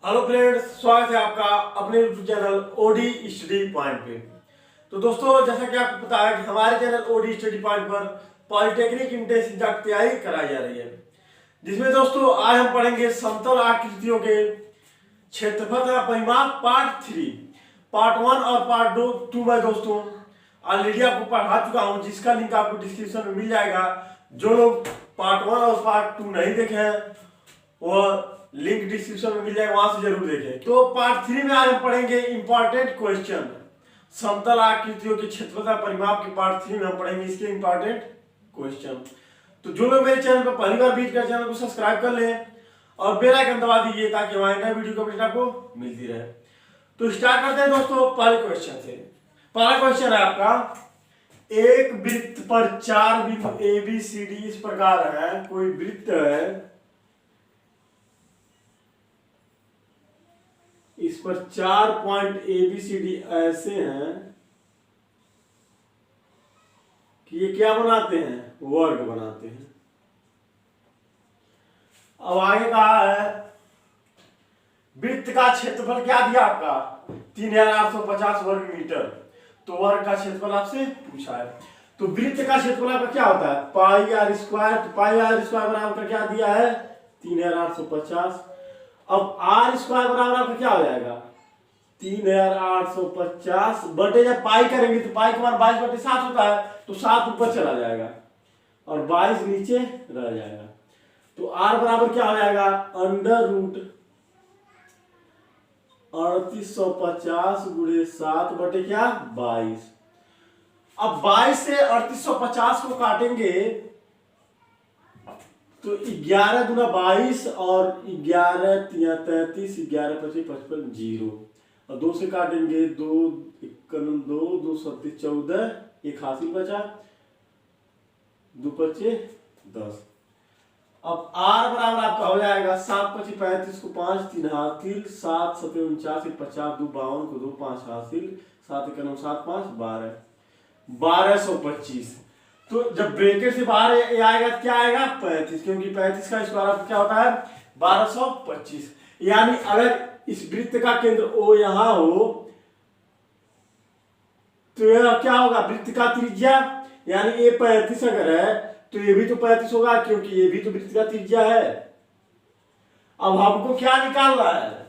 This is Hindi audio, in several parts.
हेलो फ्रेंड्स, स्वागत है आपका अपने YouTube channel OD study point पे। तो दोस्तों, जैसा कि आपको पता है कि हमारे चैनल ओडी स्टडी पॉइंट पर पॉलिटेक्निक इंट्रेंस एग्जाम की तैयारी कराई जा रही है, जिसमें दोस्तों आज हम पढ़ेंगे समतल आकृतियों के क्षेत्रफल का परिमाप पार्ट 3। पार्ट 1 और पार्ट 2 मैं दोस्तों ऑलरेडी आपको पढ़ा चुका हूँ, जिसका लिंक आपको डिस्क्रिप्शन में मिल जाएगा। जो लोग पार्ट 1 और पार्ट 2 नहीं देखे हैं वह लिंक डिस्क्रिप्शन में मिल जाएगा, वहां से जरूर देखें। तो पार्ट 3 में आज हम पढ़ेंगे इंपॉर्टेंट क्वेश्चन, समतल आकृतियों के क्षेत्रफल का परिमाप के पार्ट 3 में हम पढ़ेंगे इसके इंपॉर्टेंट क्वेश्चन। तो जो लोग मेरे चैनल पर पहली बार विजिट कर चैनल को सब्सक्राइब कर लें और बेल आइकन दबा दीजिए ताकि हमारे नए वीडियो की अपडेट आपको मिलती रहे। तो स्टार्ट करते हैं दोस्तों पहले क्वेश्चन से। पहला क्वेश्चन है आपका, एक वृत्त पर 4 बिंदु ए बी सी डी इस प्रकार है। कोई वृत्त है, इस पर 4 point A B C D ऐसे हैं कि ये क्या बनाते हैं, वर्ग बनाते हैं। अब आगे कहा है वृत्त का क्षेत्रफल क्या दिया आपका, 3850 वर्ग मीटर। तो वर्ग का क्षेत्रफल आपसे पूछा है। तो वृत्त का क्षेत्रफल आपका क्या होता है, पाई आर स्क्वायर। तो पाई आर स्क्वायर बराबर क्या दिया है, 3850। अब आर स्क्वायर बराबर आपका क्या हो जाएगा, 3850 बटे, जब पाई करेंगे तो पाई के बाद 22/7 होता है, तो 7 ऊपर चला जाएगा और 22 नीचे रह जाएगा। तो आर बराबर क्या हो जाएगा, अंडर रूट 3850 गुणे 7 बटे क्या 22। अब 22 से 3850 को काटेंगे तो 11 गुना 22 और 11 तिया 33, 11 पचे 55, 0 और 2 से काटेंगे 2 51 2 2 सत्ती 14, एक हासिल बचा, 2 पचे 10। अब आर बराबर आपका हो जाएगा 7 पची 35 को 5 3 हासिल, 7 7 49 50 2 52 को 2 5 हासिल, 7 1 7 5 12 1225। तो जब ब्रैकेट से बाहर ये आएगा तो क्या आएगा 35, क्योंकि 35 का स्क्वायर आपका क्या होता है 1225। यानी अगर इस वृत्त का केंद्र O यहां हो तो यह क्या होगा, वृत्त का त्रिज्या, यानी ये 35 अगर है तो ये भी तो 35 होगा, क्योंकि ये भी तो वृत्त का त्रिज्या है। अब हमको क्या निकालना है,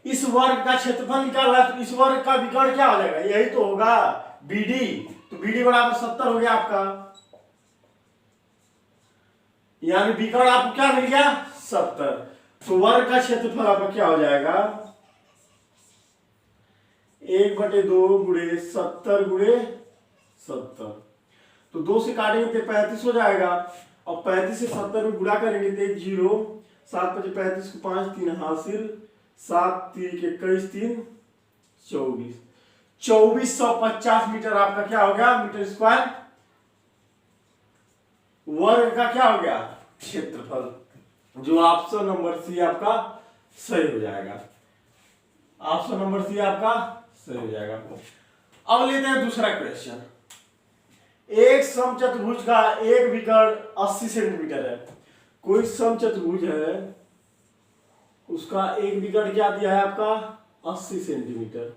इस वर्ग का क्षेत्रफल निकालना है। तो इस वर्ग का विकर्ण क्या हो जाएगा, यही तो होगा BD। तो BD बराबर 70 हो गया आपका, यानी विकर्ण आपको क्या मिल गया 70। तो वर्ग का क्षेत्रफल आपका क्या हो जाएगा 1/2 गुणे 70 गुणे 70। तो 2 से काटेंगे तो 35 हो जाएगा और 35 से 70 में गुणा करेंगे तो 1 0, 7 पचे 35 को 5 3 हासिल, 7 3 21 3 24, 2450 मीटर आपका क्या हो गया मीटर स्क्वायर, वर्ग का क्या हो गया क्षेत्रफल, जो ऑप्शन नंबर सी आपका सही हो जाएगा। ऑप्शन नंबर सी आपका सही हो जाएगा। अब लेते हैं दूसरा क्वेश्चन। एक समचतुर्भुज का एक विकर्ण 80 सेंटीमीटर है। कोई समचतुर्भुज है, उसका एक विकर्ण क्या दिया है आपका 80 सेंटीमीटर।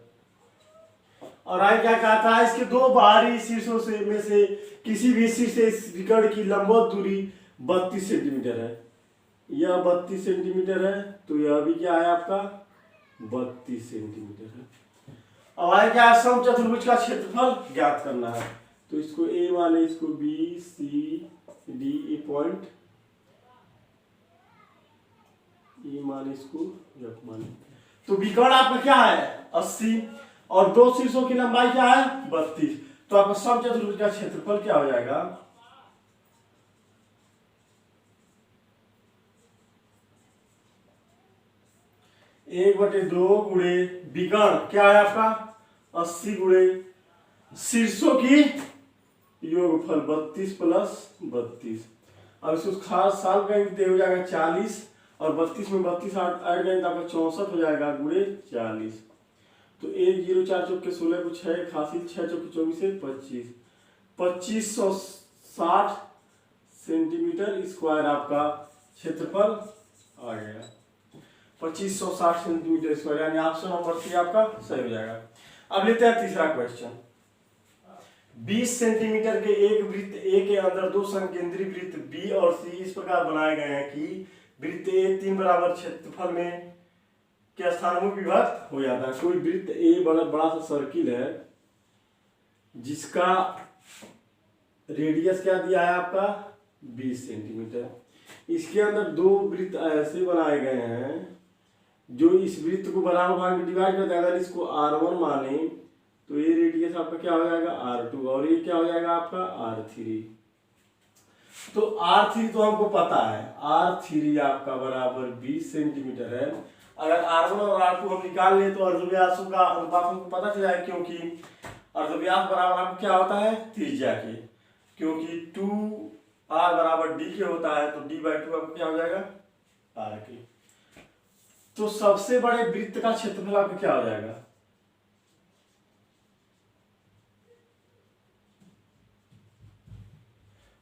और आगे क्या कहता है, इसके दो बाहरी शीर्षों से में से किसी भी शीर्ष से इस विकर्ण की लंबवत दूरी 32 सेंटीमीटर है। यह 32 सेंटीमीटर है, तो यह भी क्या है आपका 32 सेंटीमीटर है। अब आगे क्या है, समचतुर्भुज का क्षेत्रफल ज्ञात करना है। तो इसको ए माने, इसको B C D A point, A माने, इसको एफ माने। तो विकर्ण आपका क्या है 80 और दो शीर्षों की लंबाई क्या है 32। तो आपका समचतुर्भुज का क्षेत्रफल क्या हो जाएगा, एक बटे 2 गुणे विकर्ण क्या है आपका 80 गुणे शीर्षों की योगफल 32 प्लस 32। अब इसको खास साल करेंगे तो हो जाएगा 40 और 32 में 32 ऐड करेंगे तो आपका 64 हो जाएगा गुणे 40। तो 1 0 4 चौक के 16 को 6 हासिल, 6 चौक 24 से 25, 2560 सेंटीमीटर स्क्वायर आपका क्षेत्रफल आ गया। 2560 सेंटीमीटर स्क्वायर, यानी ऑप्शन नंबर सी आपका सही हो जाएगा। अब लेते हैं तीसरा क्वेश्चन। 20 सेंटीमीटर के एक वृत्त ए के अंदर दो संकेंद्री वृत्त बी और सी इस प्रकार बनाए गए हैं कि वृत्त ए 3 बराबर क्षेत्रफल में के स्थानों में विभक्त हो जाता है। कोई वृत्त ए बड़ा सा सर्किल है जिसका रेडियस क्या दिया है आपका 20 सेंटीमीटर। इसके अंदर दो वृत्त ऐसे बनाए गए हैं जो इस वृत्त को बराबर भाग में डिवाइड करते हैं। अगर इसको R1 माने तो ये रेडियस आपका क्या हो जाएगा R2 और ये क्या हो जाएगा आपका R3। तो R3 तो हमको पता है, R3 आपका बराबर 20 सेंटीमीटर है। अगर R1 और R2 हम निकाल ले तो अर्धव्यासों का अनुपात हमको पता चल जाएगा, क्योंकि अर्धव्यास बराबर आपको क्या होता है त्रिज्या के, क्योंकि 2R बराबर D के होता है तो D/2 आपको क्या हो जाएगा R के। तो सबसे बड़े वृत्त का क्षेत्रफल आपका क्या हो जाएगा,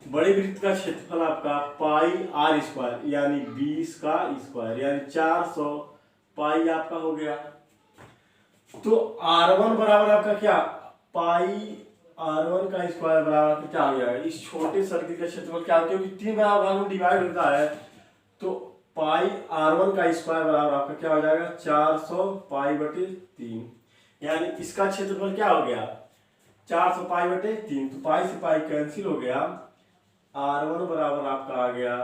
बड़े वृत्त का क्षेत्रफल आपका पाई R स्क्वायर यानी 20 का स्क्वायर यानी 400 पाई आपका हो गया। तो R1 बराबर आपका क्या पाई R1 का स्क्वायर बराबर आपका क्या हो जाएगा, इस छोटे सर्किल का क्षेत्रफल क्या होता है क्योंकि 3 बराबर भाग में डिवाइड होता है तो पाई R1 का स्क्वायर बराबर आपका क्या हो जाएगा 400 पाई बटे 3, यानी इसका क्षेत्रफल क्या हो गया 400 पाई बटे 3। तो पाई से पाई कैंसिल हो गया, R1 बराबर आपका आ गया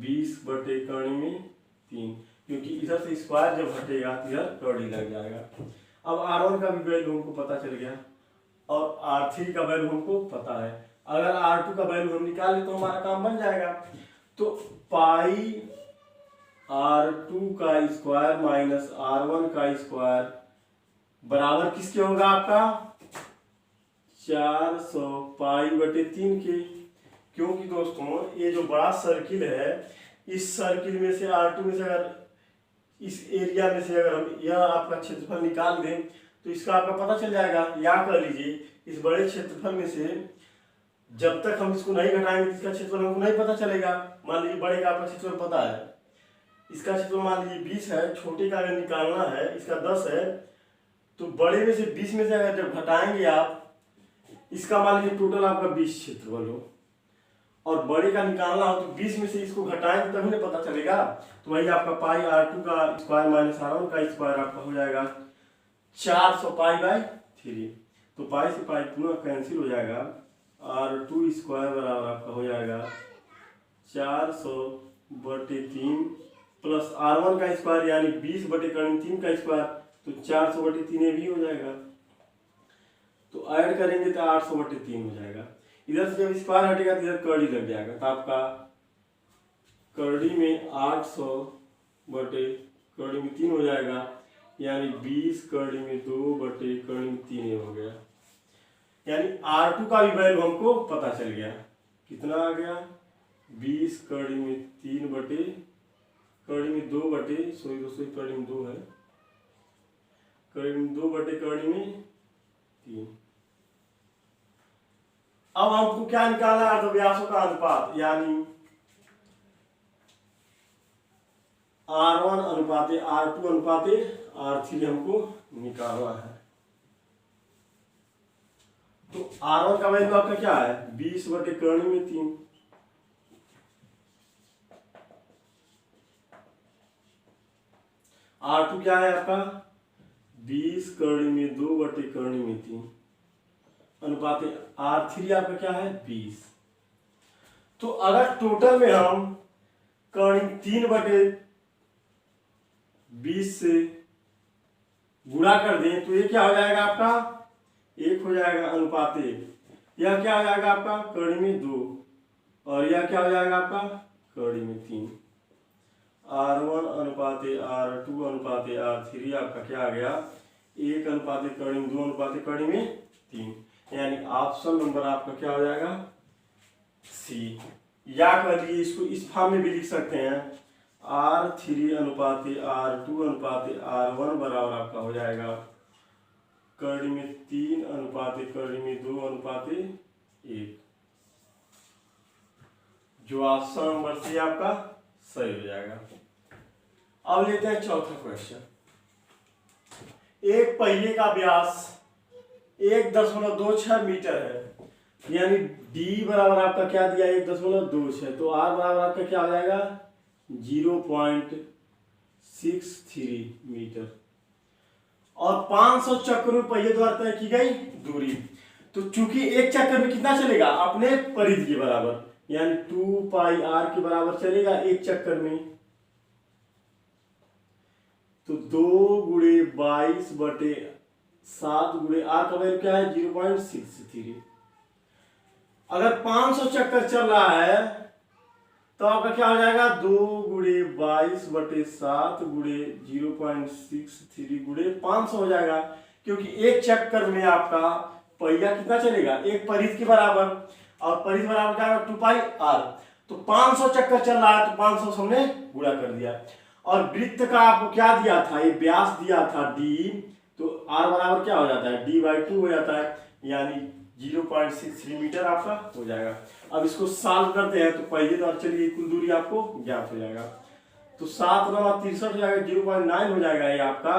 20 बटे कड़ी में 3, क्योंकि इधर से स्क्वायर जब हटेगा तो इधर कड़ी लग जाएगा। अब R1 का भी वैल्यू हमको पता चल गया और R3 का वैल्यू हमको पता है। अगर R2 का वैल्यू हम निकाल ले तो हमारा काम बन जाएगा। तो पाई R2 का स्क्वायर माइनस R1 का स्क्वायर बराबर किसके होगा आपका 400 पाई बटे 3 के, क्योंकि दोस्तों ये जो बड़ा सर्किल है इस सर्किल में से R2 में से अगर इस एरिया में से अगर हम यह आपका क्षेत्रफल निकाल दें तो इसका आपका पता चल जाएगा। या कर लीजिए इस बड़े क्षेत्रफल में से जब तक हम इसको नहीं घटाएंगे इसका क्षेत्रफल हमको नहीं पता चलेगा। मान लीजिए बड़े का आपका क्षेत्रफल पता है, इसका क्षेत्रफल मान लीजिए 20 है, छोटे का अगर निकालना है इसका 10 है, तो बड़े में से 20 में से अगर जब घटाएंगे आप इसका मान लीजिए टोटल आपका 20 क्षेत्रफल हो और बड़े का निकालना हो तो 20 में से इसको घटाएंगे तभी ना पता चलेगा। तो वही आपका पाई R2 का स्क्वायर माइनस R1 का स्क्वायर आपका हो जाएगा 400 पाई बाई 3। तो पाई से पाई पुनः कैंसिल हो जाएगा, R2 स्क्वायर बराबर आपका हो जाएगा 400 बटे 3 प्लस R1 का स्क्वायर यानी 20 बटे कड़ी 3 का स्क्वायर तो 400 बटे 3 भी हो जाएगा। तो ऐड करेंगे तो 800 बटे 3 हो जाएगा। इधर से जब स्क्वायर हटेगा तो इधर कड़ी लग जाएगा, तो आपका कड़ी में 800 बटे कड़ी में 3 हो जाएगा, यानी 20 कड़ी में 2 बटे कड़ी में 3 हो गया। यानी R2 का भी वैल्यू हमको पता चल गया, कितना आ गया 20 कड़ी में 3 बटे कड़ी में 2 बटे सॉरी कड़ी में 2 है, कड़ी में 2 बटे कड़ी में 3। अब हमको क्या निकालना है अर्धव्यासों का अनुपात, यानी R1 अनुपाते R2 अनुपाते R3 हमको निकालना है। तो R1 का वैल्यू आपका क्या है 20 बटे कड़ी में 3, R2 क्या है आपका 20 कड़ी में 2 बटे कड़ी में 3 अनुपाते R3 आपका क्या है 20। तो अगर टोटल में हम कड़ी 3 बटे 20 से गुणा कर दें तो ये क्या हो जाएगा आपका 1 हो जाएगा अनुपाते, यह क्या हो जाएगा आपका कड़ी में 2 और यह क्या हो जाएगा आपका कड़ी में 3। R1 अनुपाते R2 अनुपाते R3 आपका क्या आ गया 1 अनुपाते कड़ी में 2 अनुपाते कड़ी में 3, यानी ऑप्शन नंबर आपका क्या हो जाएगा सी। या कर लीजिए इसको इस फॉर्म में भी लिख सकते हैं R3 अनुपाते R2 अनुपाते R1 बराबर आपका हो जाएगा कड़ी में 3 अनुपाते कड़ी में 2 अनुपाते 1, जो ऑप्शन नंबर सी आपका सही हो जाएगा। अब लेते हैं चौथा क्वेश्चन। एक पहिए का व्यास 1.26 मीटर है, यानी d बराबर आपका क्या दिया 1.26, तो r बराबर आपका क्या आ जाएगा 0.63 मीटर, और 500 चक्कर में पहिए द्वारा तय की गई दूरी। तो चूंकि एक चक्कर में कितना चलेगा अपने परिधि के बराबर, यानी 2 पाई r के बराबर चलेगा एक चक्कर में, तो 2 गुणे 22/7 गुणे r का वैल्यू क्या है 0.63। अगर 500 चक्कर चल रहा है तो आपका क्या हो जाएगा 2 गुणे 22/7 गुणे 0.63 गुणे 500 हो जाएगा, क्योंकि एक चक्कर में आपका पहिया कितना चलेगा एक परिधि के बराबर, और परिधि बराबर क्या होगा 2 पाई r। तो 500 चक्कर चल रहा है तो 500 से हमने गुणा कर दिया। और वृत्त का आपको क्या दिया था, ये व्यास दिया था d, तो r बराबर क्या हो जाता है d/2 हो जाता है, यानी 0.63 मीटर आपका हो जाएगा। अब इसको सॉल्व करते हैं तो पहिए द्वारा चलिए कुल दूरी आपको ज्ञात हो जाएगा। तो 7 9 63 हो जाएगा, 0.9 हो जाएगा ये आपका,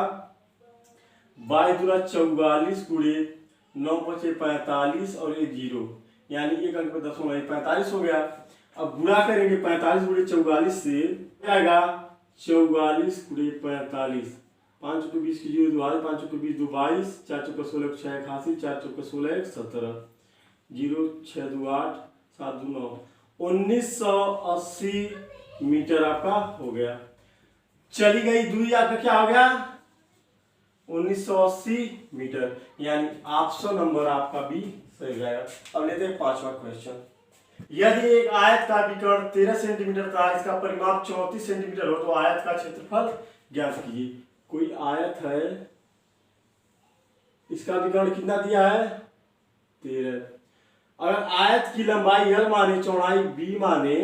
22 गुणे 9 5 45 और ये 0, यानी एक अंक पे 10 होगा 45 हो गया। अब गुणा करेंगे 45 गुणे 44 से आएगा 44 गुणे 45, 5 चौके 20 की 0 2 5 चौके 20 2 22, 4 चौके 16 6 88, 4 चौके 16 17, 0 6 2 8 7 2 9, 1980 मीटर आपका हो गया। चली गई दूरी आपका क्या हो गया 1980 मीटर, यानी ऑप्शन नंबर आपका बी सही हो जाएगा। अब लेते हैं पांचवा क्वेश्चन। यदि एक आयत का विकर्ण 13 सेंटीमीटर तथा इसका परिमाप 34 सेंटीमीटर हो तो आयत का क्षेत्रफल ज्ञात कीजिए। कोई आयत है, इसका विकर्ण कितना दिया है 13। अगर आयत की लंबाई l माने चौड़ाई b माने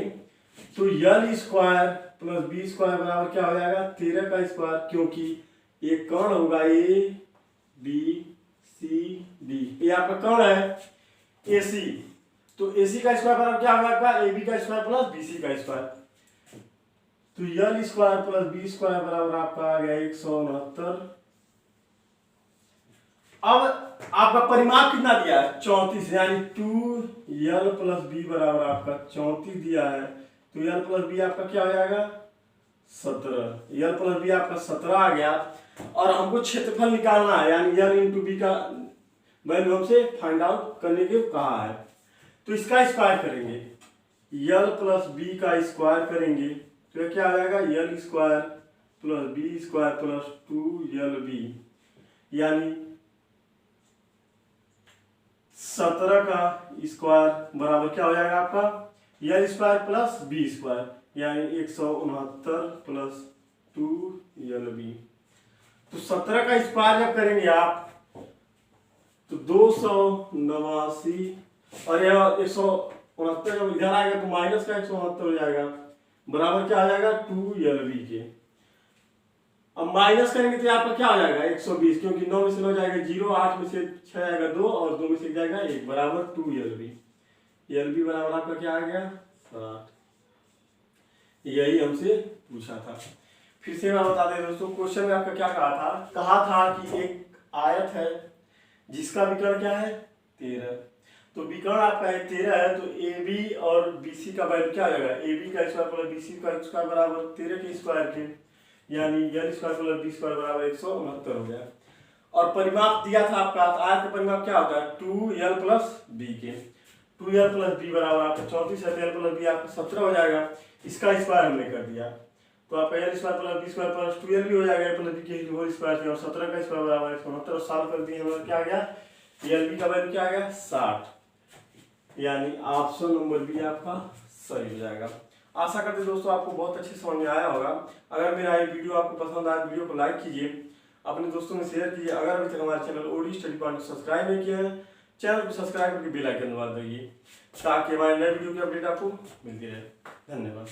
तो l square plus b square बराबर क्या हो जाएगा 13 का स्क्वायर, क्योंकि ये कर्ण होगा a b c d, ये आपका कर्ण है ac, तो ac का स्क्वायर बराबर क्या होगा आपका ab का स्क्वायर प्लस bc का स्क्वायर, तो l square plus b square बराबर आपका आ गया 169। अब आपका परिमाप कितना दिया है 34, यानी 2l प्लस b बराबर आपका 34 दिया है, तो l प्लस b आपका क्या हो जाएगा 17, l प्लस b आपका 17 आ गया। और हमको क्षेत्रफल निकालना है, यानी l इंटू बी का वैल्यू हमसे फाइंड आउट करने के कहा है, तो इसका स्क्वायर करेंगे, l प्लस b का स्क्वायर करेंगे तो क्या आ जाएगा l square plus b square plus 2lb, यानी 17 का स्क्वायर बराबर क्या हो जाएगा आपका l square plus b square, यानी 169 प्लस 2lb। तो 17 का स्क्वायर जब करेंगे आप तो 289, और यह 169 जब इधर आएगा तो माइनस का 169 हो जाएगा, बराबर क्या आ जाएगा 2lb के। अब माइनस करेंगे तो आपका क्या हो जाएगा 120, क्योंकि 9 में से 9 जाएगा 0, 8 में से 6 जाएगा 2 और 2 में से जाएगा 1, बराबर 2lb। lb बराबर आपका क्या आ गया 60। यही हमसे पूछा था। फिर से मैं बता दें दोस्तों, क्वेश्चन में आपका क्या कहा था कि एक आयत है जिसका विकर्ण क्या है 13, तो विकर्ण आपका 13 है, तो AB और BC का वैल्यू क्या आ जाएगा AB का स्क्वायर प्लस BC का स्क्वायर बराबर 13 के स्क्वायर के, यानी l square plus b square बराबर 169 हो गया। और परिमाप दिया था आपका, आयत का परिमाप क्या होता है 2l प्लस b के, 2l प्लस b बराबर आपका 34 है, l प्लस b आपका 17 हो जाएगा, इसका स्क्वायर हमने कर दिया, तो आपका l square plus b square plus 2l भी हो जाएगा प्लस b के होल स्क्वायर, और 17 का स्क्वायर बराबर 169, सॉल्व कर दिए हमारा क्या आ गया lb का वैल्यू क्या आ गया 60, यानी ऑप्शन नंबर बी आपका सही हो जाएगा। आशा करते हैं दोस्तों आपको बहुत अच्छे समझ में आया होगा। अगर मेरा ये वीडियो आपको पसंद आए वीडियो को लाइक कीजिए, अपने दोस्तों में शेयर कीजिए। अगर अभी तक हमारे चैनल ओडी स्टडी पॉइंट को सब्सक्राइब नहीं किया है, चैनल को सब्सक्राइब करके बेल आइकन दबा दीजिए ताकि हमारे नए वीडियो की अपडेट आपको मिलती रहे। धन्यवाद।